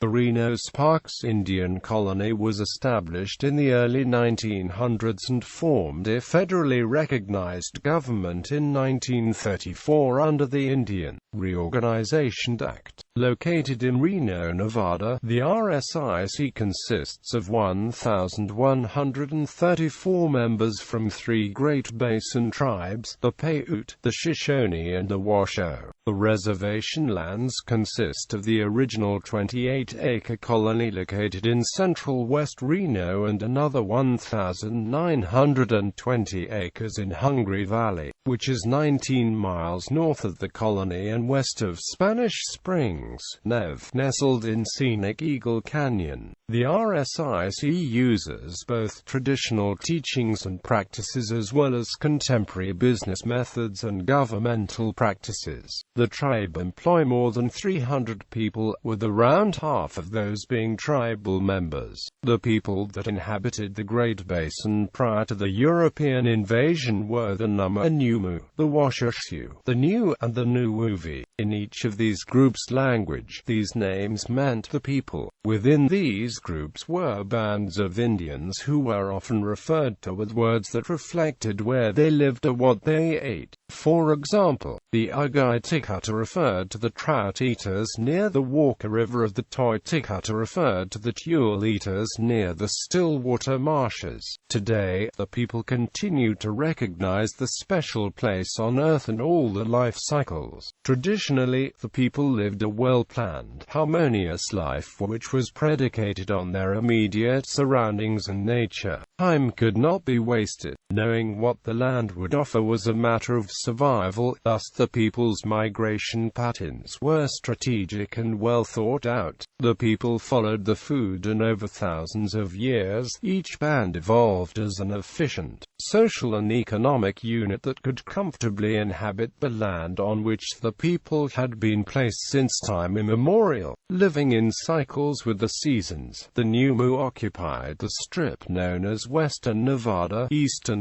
The Reno-Sparks Indian Colony was established in the early 1900s and formed a federally recognized government in 1934 under the Indian Reorganization Act. Located in Reno, Nevada, the RSIC consists of 1,134 members from 3 Great Basin Tribes, the Paiute, the Shoshone and the Washoe. The reservation lands consist of the original 28-acre colony located in central West Reno and another 1,920 acres in Hungry Valley, which is 19 miles north of the colony and west of Spanish Springs, nestled in scenic Eagle Canyon. The RSIC uses both traditional teachings and practices as well as contemporary business methods and governmental practices. The tribe employ more than 300 people, with around half of those being tribal members. The people that inhabited the Great Basin prior to the European invasion were the Numu, the Washoe, the New, and the Nuwuvi. In each of these groups' language, these names meant the people. Within these groups were bands of Indians who were often referred to with words that reflected where they lived or what they ate. For example, the Ugaitikata referred to the trout eaters near the Walker River of the Toitikata referred to the tuile eaters near the Stillwater marshes. Today, the people continue to recognize the special place on Earth and all the life cycles. Traditionally, the people lived a well-planned, harmonious life which was predicated on their immediate surroundings and nature. Time could not be wasted. Knowing what the land would offer was a matter of survival, thus the people's migration patterns were strategic and well thought out. The people followed the food and over thousands of years, each band evolved as an efficient, social and economic unit that could comfortably inhabit the land on which the people had been placed since time immemorial, living in cycles with the seasons. The Numu occupied the strip known as Western Nevada, Eastern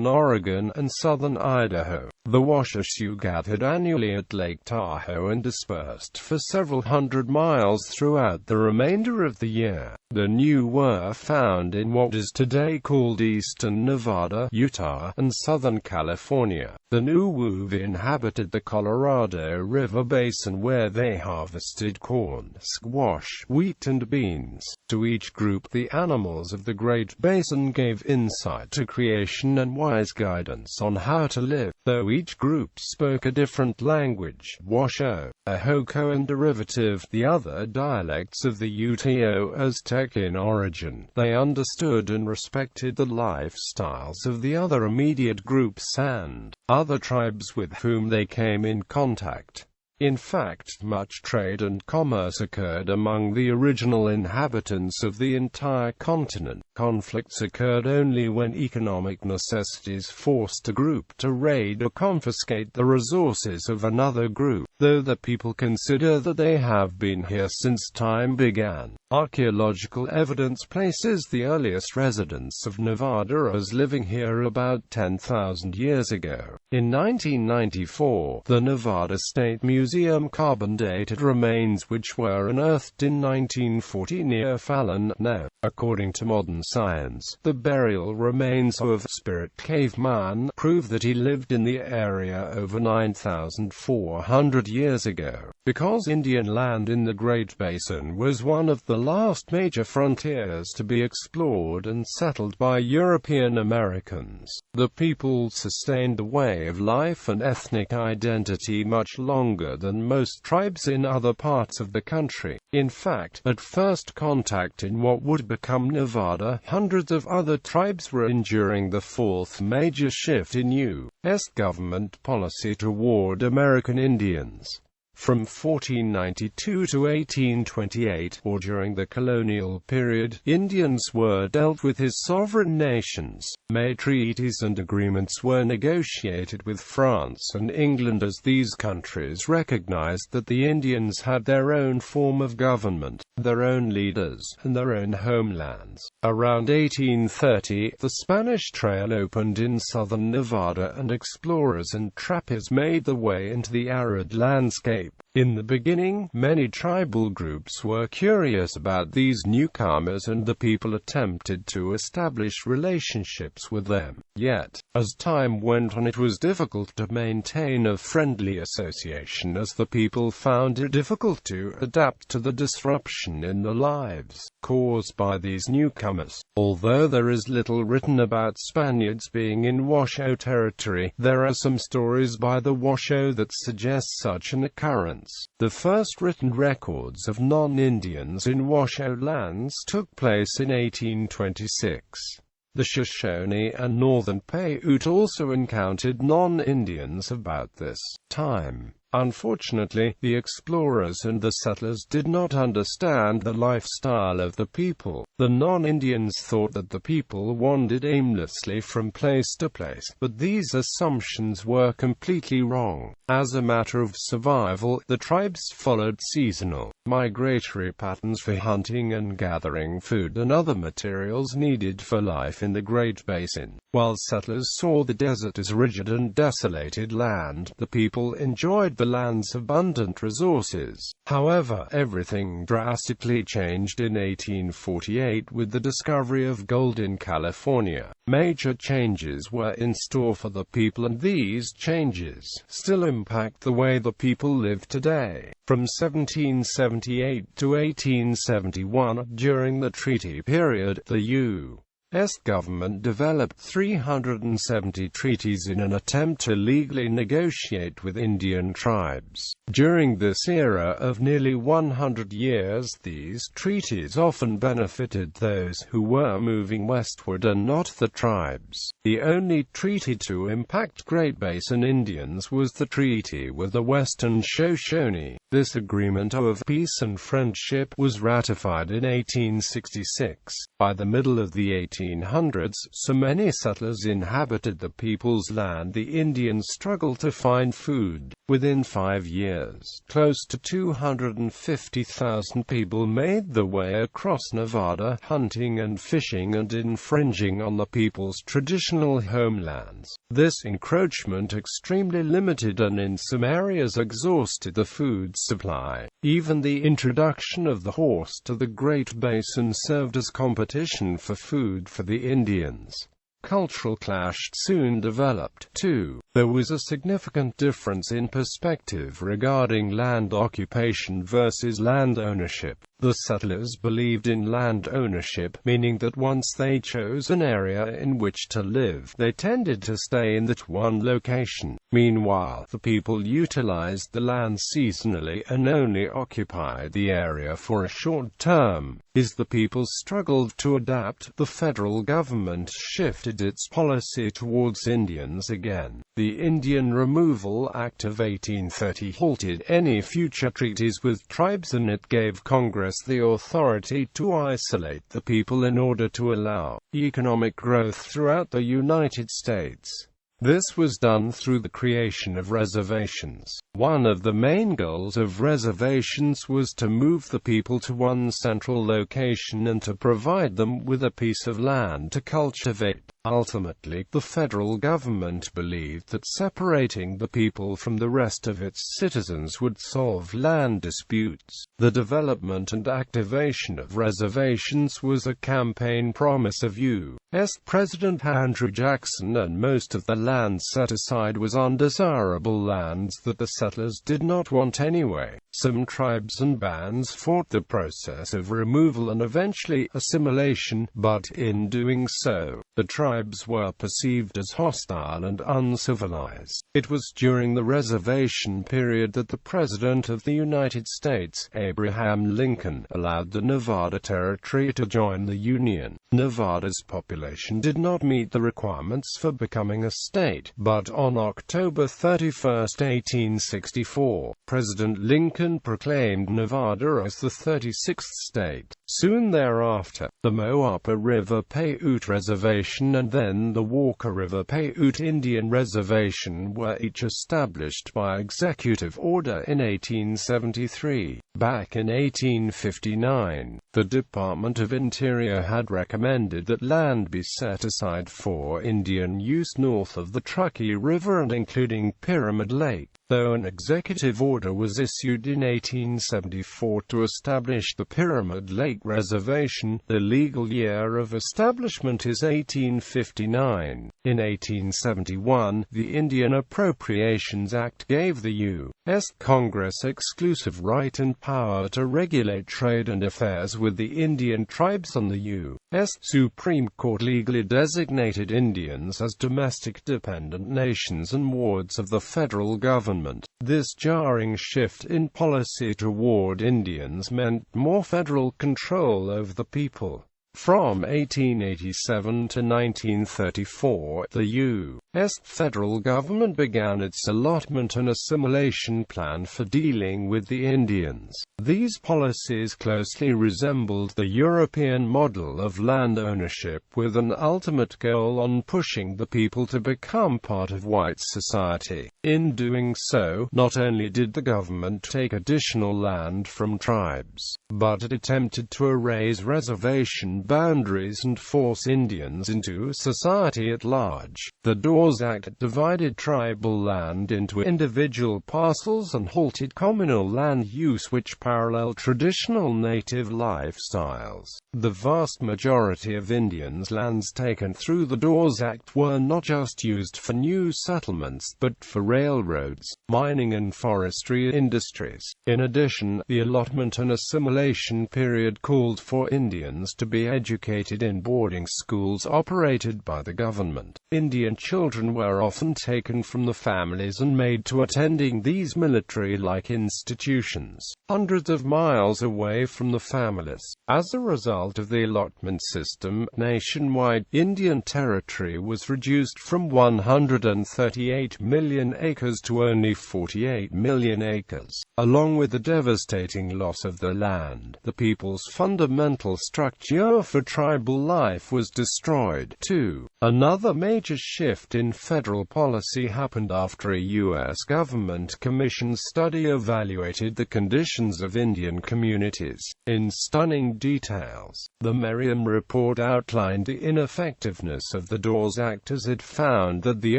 Oregon, and Southern Idaho. The Washoe gathered annually at Lake Tahoe and dispersed for several hundred miles throughout the remainder of the year. The New were found in what is today called Eastern Nevada, Utah, and Southern California. The Nuwuvi inhabited the Colorado River basin where they harvested corn, squash, wheat and beans. To each group the animals of the Great Basin gave insight to creation and wise guidance on how to live. Though each group spoke a different language, Washoe, a Hoco and derivative, the other dialects of the Uto Aztec in origin, they understood and respected the lifestyles of the other immediate groups and other tribes with whom they came in contact. In fact, much trade and commerce occurred among the original inhabitants of the entire continent. Conflicts occurred only when economic necessities forced a group to raid or confiscate the resources of another group, though the people consider that they have been here since time began. Archaeological evidence places the earliest residents of Nevada as living here about 10,000 years ago. In 1994, the Nevada State Museum carbon-dated remains which were unearthed in 1940 near Fallon, No. According to modern science, the burial remains of Spirit Caveman prove that he lived in the area over 9,400 years ago. Because Indian land in the Great Basin was one of the last major frontiers to be explored and settled by European Americans, the people sustained a way of life and ethnic identity much longer than most tribes in other parts of the country. In fact, at first contact in what would become Nevada, hundreds of other tribes were enduring the fourth major shift in U.S. government policy toward American Indians. From 1492 to 1828, or during the colonial period, Indians were dealt with as sovereign nations. May treaties and agreements were negotiated with France and England as these countries recognized that the Indians had their own form of government, their own leaders, and their own homelands. Around 1830, the Spanish Trail opened in southern Nevada and explorers and trappers made their way into the arid landscape. In the beginning, many tribal groups were curious about these newcomers and the people attempted to establish relationships with them. Yet, as time went on, it was difficult to maintain a friendly association as the people found it difficult to adapt to the disruption in their lives caused by these newcomers. Although there is little written about Spaniards being in Washoe territory, there are some stories by the Washoe that suggest such an occurrence. The first written records of non-Indians in Washoe lands took place in 1826. The Shoshone and northern Paiute also encountered non-Indians about this time. Unfortunately, the explorers and the settlers did not understand the lifestyle of the people. The non-Indians thought that the people wandered aimlessly from place to place, but these assumptions were completely wrong. As a matter of survival, the tribes followed seasonal, migratory patterns for hunting and gathering food and other materials needed for life in the Great Basin. While settlers saw the desert as rigid and desolated land, the people enjoyed the land's abundant resources. However, everything drastically changed in 1848 with the discovery of gold in California. Major changes were in store for the people, and these changes still impact the way the people live today. From 1778 to 1871, during the treaty period, the U.S. government developed 370 treaties in an attempt to legally negotiate with Indian tribes. During this era of nearly 100 years, these treaties often benefited those who were moving westward and not the tribes. The only treaty to impact Great Basin Indians was the treaty with the Western Shoshone. This agreement of peace and friendship was ratified in 1866. By the middle of the 1800s, so many settlers inhabited the people's land the Indians struggled to find food. Within 5 years, close to 250,000 people made their way across Nevada, hunting and fishing and infringing on the people's traditional homelands. This encroachment extremely limited and in some areas exhausted the food supply. Even the introduction of the horse to the Great Basin served as competition for food for the Indians. Cultural clash soon developed, too. There was a significant difference in perspective regarding land occupation versus land ownership. The settlers believed in land ownership, meaning that once they chose an area in which to live, they tended to stay in that one location. Meanwhile, the people utilized the land seasonally and only occupied the area for a short term. As the people struggled to adapt, the federal government shifted its policy towards Indians again. The Indian Removal Act of 1830 halted any future treaties with tribes, and it gave Congress the authority to isolate the people in order to allow economic growth throughout the United States. This was done through the creation of reservations. One of the main goals of reservations was to move the people to one central location and to provide them with a piece of land to cultivate. Ultimately, the federal government believed that separating the people from the rest of its citizens would solve land disputes. The development and activation of reservations was a campaign promise of U.S. President Andrew Jackson, and most of the land set aside was undesirable lands that the settlers did not want anyway. Some tribes and bands fought the process of removal and eventually assimilation, but in doing so, the tribes were perceived as hostile and uncivilized. It was during the reservation period that the President of the United States, Abraham Lincoln, allowed the Nevada Territory to join the Union. Nevada's population did not meet the requirements for becoming a state, but on October 31, 1864, President Lincoln proclaimed Nevada as the 36th state. Soon thereafter, the Moapa River Paiute Reservation and then the Walker River Paiute Indian Reservation were each established by executive order in 1873. Back in 1859, the Department of Interior had recommended that land be set aside for Indian use north of the Truckee River and including Pyramid Lake. though an executive order was issued in 1874 to establish the Pyramid Lake Reservation. The legal year of establishment is 1859. In 1871, the Indian Appropriations Act gave the U.S. Congress exclusive right and power to regulate trade and affairs with the Indian tribes, and the U.S. Supreme Court legally designated Indians as domestic dependent nations and wards of the federal government. This jarring shift in policy toward Indians meant more federal control over the people. From 1887 to 1934, the U.S. federal government began its allotment and assimilation plan for dealing with the Indians. These policies closely resembled the European model of land ownership, with an ultimate goal on pushing the people to become part of white society. In doing so, not only did the government take additional land from tribes, but it attempted to erase reservation boundaries and force Indians into society at large. The Dawes Act divided tribal land into individual parcels and halted communal land use, which paralleled traditional native lifestyles. The vast majority of Indians' lands taken through the Dawes Act were not just used for new settlements, but for railroads, mining and forestry industries. In addition, the allotment and assimilation period called for Indians to be educated in boarding schools operated by the government. Indian children were often taken from the families and made to attending these military-like institutions, hundreds of miles away from the families. As a result of the allotment system, nationwide Indian territory was reduced from 138 million acres to only 48 million acres. Along with the devastating loss of the land, the people's fundamental structure for tribal life was destroyed, too. Another major shift in federal policy happened after a U.S. government commission study evaluated the conditions of Indian communities in stunning details. The Merriam Report outlined the ineffectiveness of the Dawes Act, as it found that the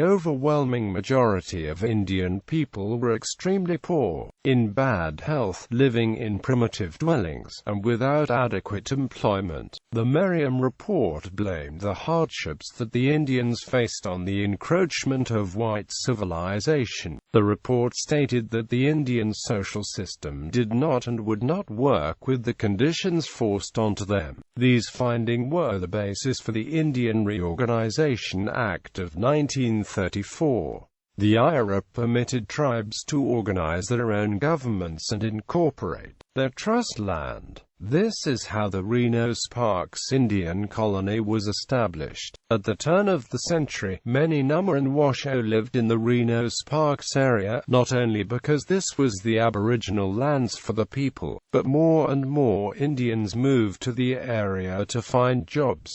overwhelming majority of Indian people were extremely poor, in bad health, living in primitive dwellings, and without adequate employment. The Merriam Report blamed the hardships that the Indians faced on the encroachment of white civilization. The report stated that the Indian social system did not and would not work with the conditions forced onto them. These findings were the basis for the Indian Reorganization Act of 1934. The IRA permitted tribes to organize their own governments and incorporate their trust land. This is how the Reno-Sparks Indian Colony was established. At the turn of the century, many Nama and Washoe lived in the Reno-Sparks area, not only because this was the aboriginal lands for the people, but more and more Indians moved to the area to find jobs.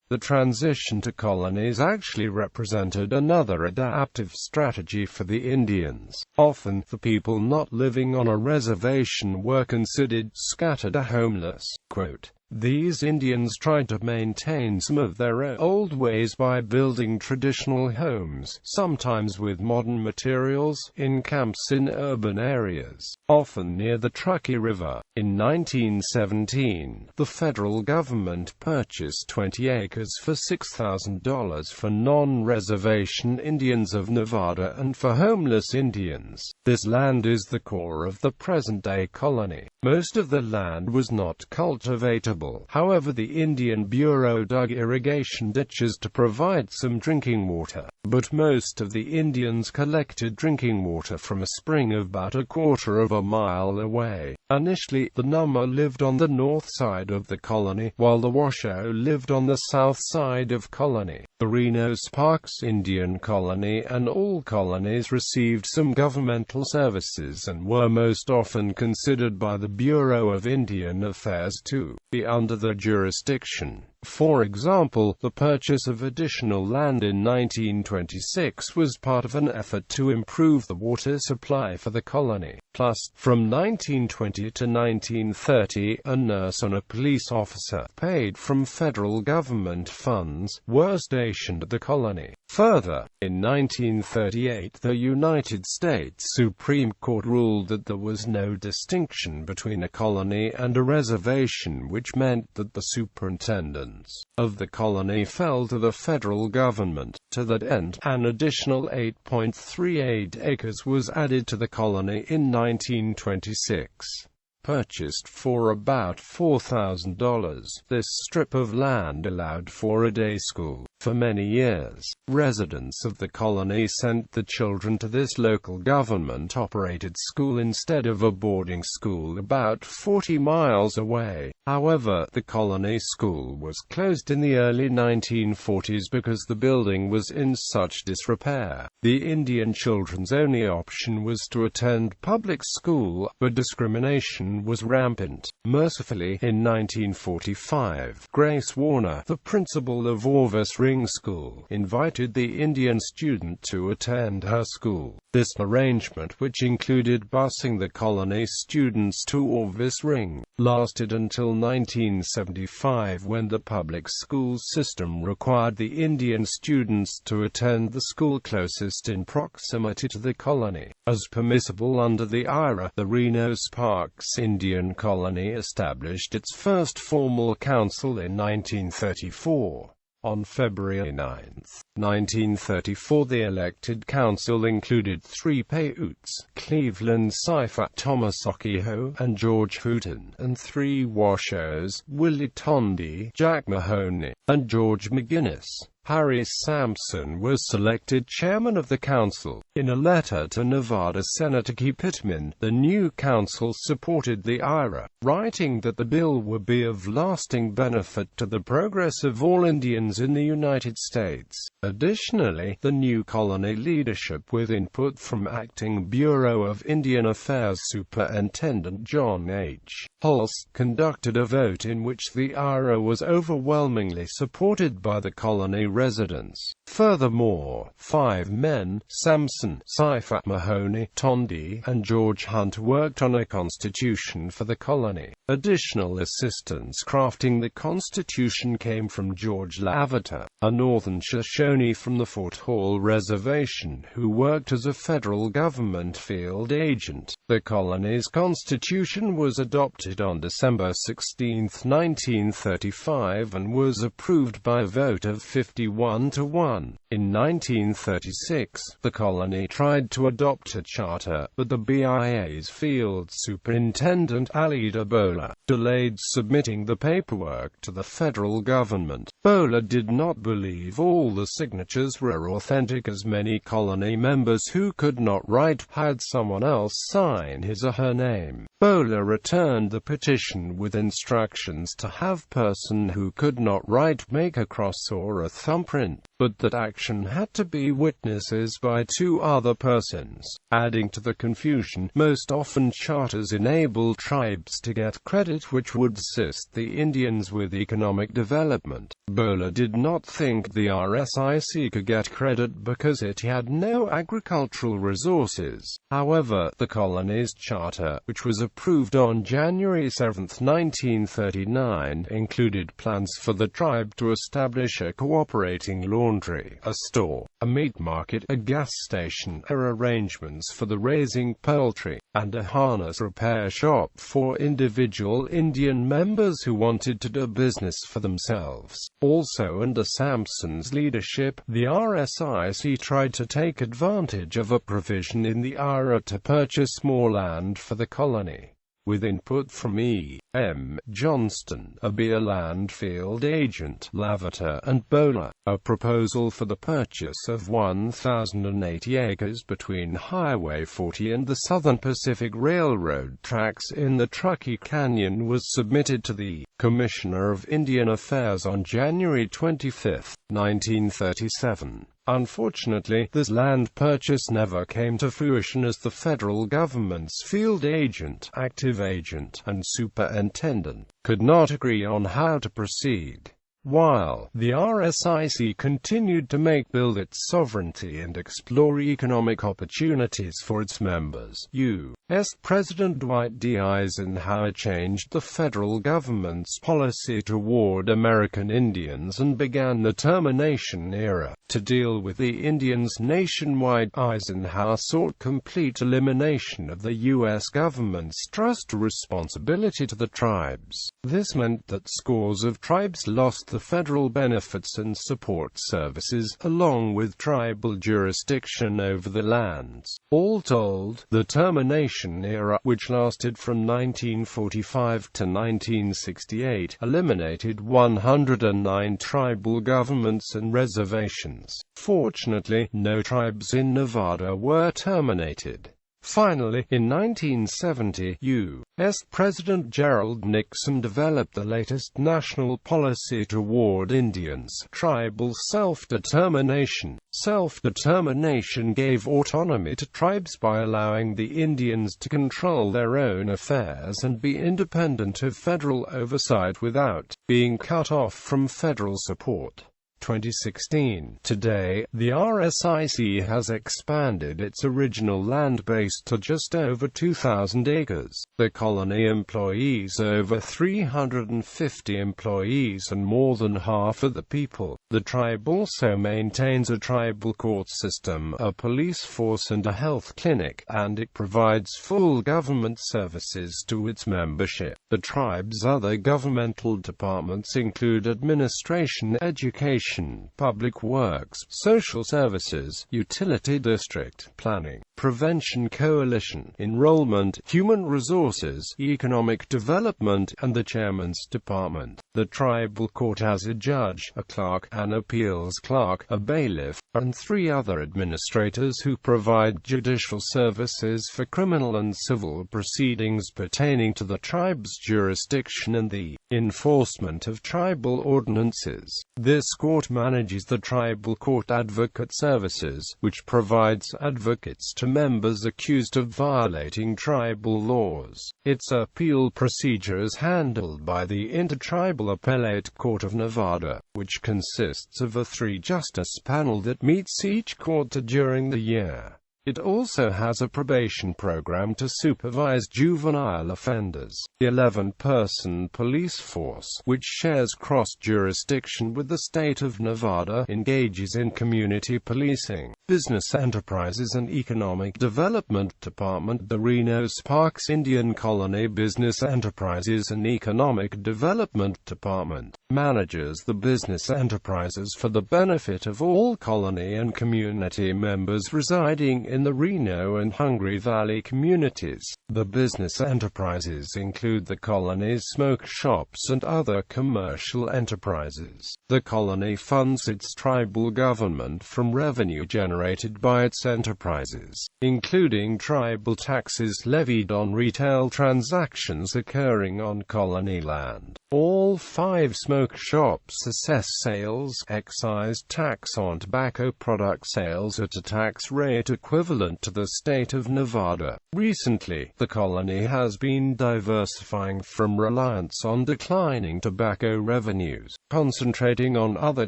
The transition to colonies actually represented another adaptive strategy for the Indians. Often, the people not living on a reservation were considered scattered or homeless. Quote, "These Indians tried to maintain some of their old ways by building traditional homes, sometimes with modern materials, in camps in urban areas, often near the Truckee River." In 1917, the federal government purchased 20 acres for $6,000 for non-reservation Indians of Nevada and for homeless Indians. This land is the core of the present-day colony. Most of the land was not cultivatable. However, the Indian Bureau dug irrigation ditches to provide some drinking water. But most of the Indians collected drinking water from a spring about a quarter of a mile away. Initially, the Nama lived on the north side of the colony, while the Washoe lived on the south side of colony. The Reno-Sparks Indian Colony and all colonies received some governmental services and were most often considered by the Bureau of Indian Affairs to be under their jurisdiction. For example, the purchase of additional land in 1926 was part of an effort to improve the water supply for the colony. Plus, from 1920 to 1930, a nurse and a police officer, paid from federal government funds, were stationed at the colony. Further, in 1938 the United States Supreme Court ruled that there was no distinction between a colony and a reservation, which meant that the superintendence of the colony fell to the federal government. To that end, an additional 8.38 acres was added to the colony in 1926. Purchased for about $4,000, this strip of land allowed for a day school. For many years, residents of the colony sent the children to this local government-operated school instead of a boarding school about 40 miles away. However, the colony school was closed in the early 1940s because the building was in such disrepair. The Indian children's only option was to attend public school, but discrimination was rampant. Mercifully, in 1945, Grace Warner, the principal of Orvis Ring School, invited the Indian student to attend her school. This arrangement, which included busing the colony students to Orvis Ring, lasted until 1975, when the public school system required the Indian students to attend the school closest in proximity to the colony. As permissible under the IRA, the Reno-Sparks Indian Colony established its first formal council in 1934. On February 9, 1934, the elected council included 3 Paiutes, Cleveland Sifat Thomas Okeho and George Houghton, and 3 Washoes, Willie Tondi, Jack Mahoney, and George McGinnis. Harry Sampson was selected chairman of the council. In a letter to Nevada Senator Key Pittman, the new council supported the IRA, writing that the bill would be of lasting benefit to the progress of all Indians in the United States. Additionally, the new colony leadership, with input from Acting Bureau of Indian Affairs Superintendent John H. Holst, conducted a vote in which the IRA was overwhelmingly supported by the colony residents. Furthermore, 5 men, Sampson, Sifat, Mahoney, Tondi, and George Hunt, worked on a constitution for the colony. Additional assistance crafting the constitution came from George Lavater, a northern Shoshone from the Fort Hall Reservation, who worked as a federal government field agent. The colony's constitution was adopted on December 16, 1935, and was approved by a vote of 51 to 1. In 1936, the colony tried to adopt a charter, but the BIA's field superintendent, Alida Bowler, delayed submitting the paperwork to the federal government. Bowler did not believe all the signatures were authentic, as many colony members who could not write had someone else sign his or her name. Bowler returned the petition with instructions to have person who could not write make a cross or a thumbprint, but that action had to be witnesses by 2 other persons. Adding to the confusion, most often charters enable tribes to get credit which would assist the Indians with economic development. Bowler did not think the RSIC could get credit because it had no agricultural resources. However, the colony's charter, which was approved on January 7, 1939, included plans for the tribe to establish a cooperating laundry, a store, a meat market, a gas station, arrangements for the raising poultry, and a harness repair shop for individual Indian members who wanted to do business for themselves. Also under Sampson's leadership, the RSIC tried to take advantage of a provision in the IRA to purchase more land for the colony. With input from E. M. Johnston, a beer land field agent, Lavater, and Bowler, a proposal for the purchase of 1,080 acres between Highway 40 and the Southern Pacific Railroad tracks in the Truckee Canyon was submitted to the Commissioner of Indian Affairs on January 25, 1937. Unfortunately, this land purchase never came to fruition, as the federal government's field agent, active agent, and superintendent could not agree on how to proceed. while the RSIC continued to build its sovereignty and explore economic opportunities for its members. U.S. President Dwight D. Eisenhower changed the federal government's policy toward American Indians and began the termination era. To deal with the Indians nationwide, Eisenhower sought complete elimination of the U.S. government's trust responsibility to the tribes. This meant that scores of tribes lost the federal benefits and support services, along with tribal jurisdiction over the lands. All told, the termination era, which lasted from 1945 to 1968, eliminated 109 tribal governments and reservations. Fortunately, no tribes in Nevada were terminated. Finally, in 1970, U.S. President Gerald Nixon developed the latest national policy toward Indians: tribal self-determination. Self-determination gave autonomy to tribes by allowing the Indians to control their own affairs and be independent of federal oversight without being cut off from federal support. 2016. Today, the RSIC has expanded its original land base to just over 2,000 acres. The colony employs over 350 employees and more than half of the people. The tribe also maintains a tribal court system, a police force and a health clinic, and it provides full government services to its membership. The tribe's other governmental departments include administration, education, public works, social services, utility district, planning, prevention coalition, enrollment, human resources, economic development, and the chairman's department. The tribal court has a judge, a clerk, an appeals clerk, a bailiff, and 3 other administrators who provide judicial services for criminal and civil proceedings pertaining to the tribe's jurisdiction and the enforcement of tribal ordinances. This court manages the Tribal Court Advocate Services, which provides advocates to members accused of violating tribal laws. Its appeal procedure is handled by the Intertribal Appellate Court of Nevada, which consists of a 3-justice panel that meets each quarter during the year. It also has a probation program to supervise juvenile offenders. The 11-person police force, which shares cross-jurisdiction with the state of Nevada, engages in community policing, business enterprises and economic development department. The Reno-Sparks Indian Colony Business Enterprises and Economic Development Department manages the business enterprises for the benefit of all colony and community members residing in the Reno and Hungry Valley communities. The business enterprises include the colony's smoke shops and other commercial enterprises. The colony funds its tribal government from revenue generated by its enterprises, including tribal taxes levied on retail transactions occurring on colony land. All 5 smoke shops assess sales excise tax on tobacco product sales at a tax rate equivalent to the state of Nevada. Recently, the colony has been diversifying from reliance on declining tobacco revenues, concentrating on other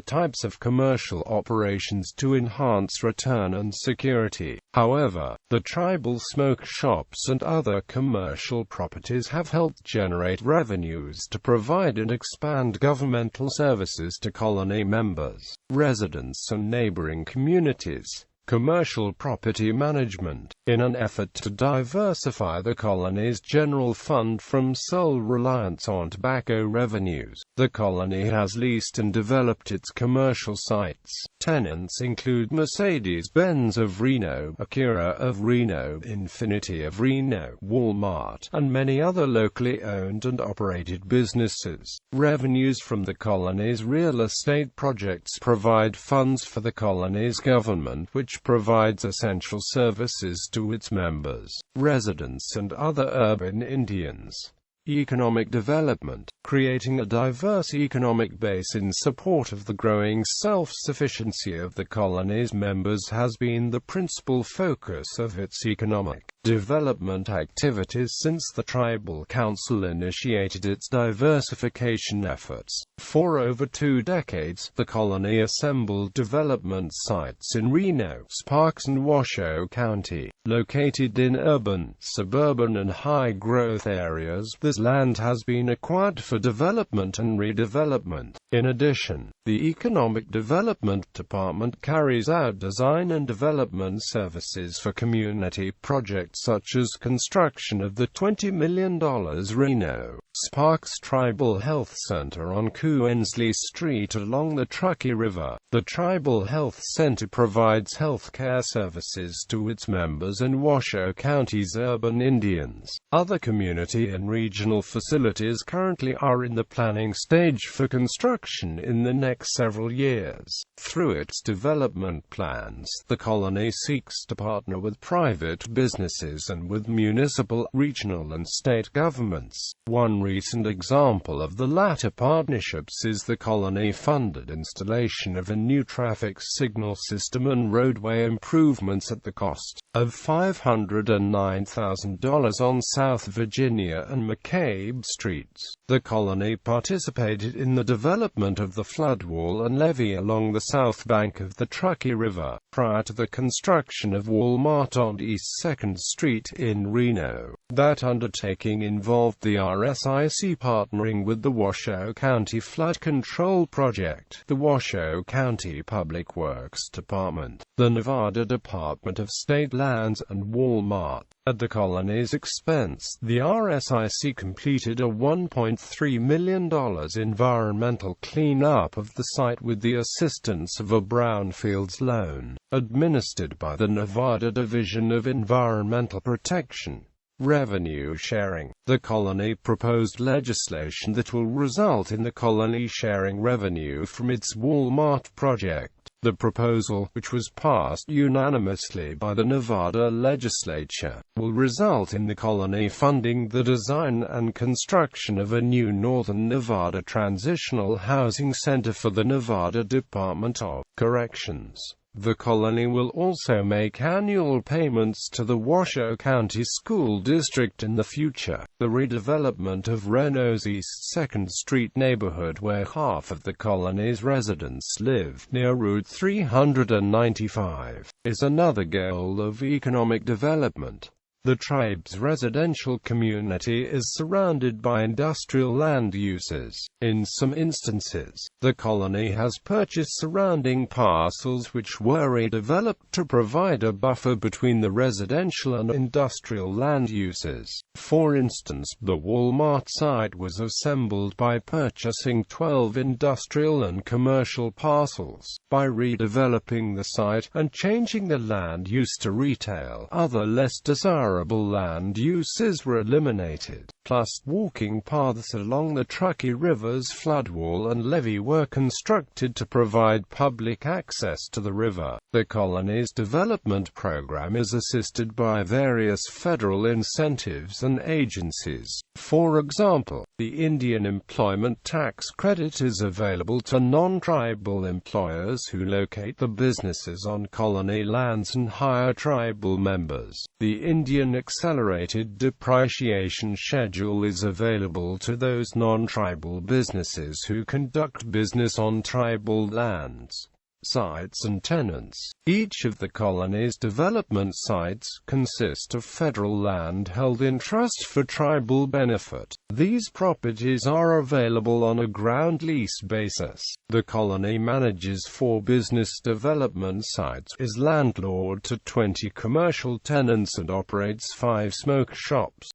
types of commercial operations to enhance return and security. However, the tribal smoke shops and other commercial properties have helped generate revenues to provide and expand governmental services to colony members, residents and neighboring communities. Commercial property management. In an effort to diversify the colony's general fund from sole reliance on tobacco revenues, the colony has leased and developed its commercial sites. Tenants include Mercedes-Benz of Reno, Acura of Reno, Infiniti of Reno, Walmart, and many other locally owned and operated businesses. Revenues from the colony's real estate projects provide funds for the colony's government, which provides essential services to its members, residents and other urban Indians. Economic development. Creating a diverse economic base in support of the growing self-sufficiency of the colony's members has been the principal focus of its economic development activities since the Tribal Council initiated its diversification efforts. For over 2 decades, the colony assembled development sites in Reno-Sparks and Washoe County. Located in urban, suburban and high-growth areas, this land has been acquired for development and redevelopment. In addition, the Economic Development Department carries out design and development services for community projects such as construction of the $20 million Reno-Sparks Tribal Health Center on Coensley Street along the Truckee River. The Tribal Health Center provides health care services to its members and Washoe County's urban Indians. Other community and regional facilities currently are in the planning stage for construction in the next several years. Through its development plans, the colony seeks to partner with private businesses and with municipal, regional and state governments. One recent example of the latter partnerships is the colony-funded installation of a new traffic signal system and roadway improvements at the cost of $509,000 on South Virginia and McCabe Streets. The colony participated in the development of the flood wall and levee along the south bank of the Truckee River, prior to the construction of Walmart on East 2nd Street in Reno. That undertaking involved the RSIC partnering with the Washoe County Flood Control Project, the Washoe County Public Works Department, the Nevada Department of State Lands, and Walmart. At the colony's expense, the RSIC completed a $1.3 million environmental cleanup of the site with the assistance of a brownfields loan, administered by the Nevada Division of Environmental Protection. Revenue sharing. The colony proposed legislation that will result in the colony sharing revenue from its Walmart project. The proposal, which was passed unanimously by the Nevada legislature, will result in the colony funding the design and construction of a new Northern Nevada Transitional Housing Center for the Nevada Department of Corrections. The colony will also make annual payments to the Washoe County School District in the future. The redevelopment of Reno's East 2nd Street neighborhood, where half of the colony's residents live, near Route 395, is another goal of economic development. The tribe's residential community is surrounded by industrial land uses. In some instances, the colony has purchased surrounding parcels which were redeveloped to provide a buffer between the residential and industrial land uses. For instance, the Walmart site was assembled by purchasing 12 industrial and commercial parcels. By redeveloping the site and changing the land use to retail, other less desirable land uses were eliminated. Plus, walking paths along the Truckee River's floodwall and levee were constructed to provide public access to the river. The colony's development program is assisted by various federal incentives and agencies. For example, the Indian Employment Tax Credit is available to non-tribal employers who locate the businesses on colony lands and hire tribal members. The Indian Accelerated Depreciation Schedule is available to those non-tribal businesses who conduct business on tribal lands, sites and tenants. Each of the colony's development sites consist of federal land held in trust for tribal benefit. These properties are available on a ground lease basis. The colony manages 4 business development sites, is landlord to 20 commercial tenants and operates 5 smoke shops.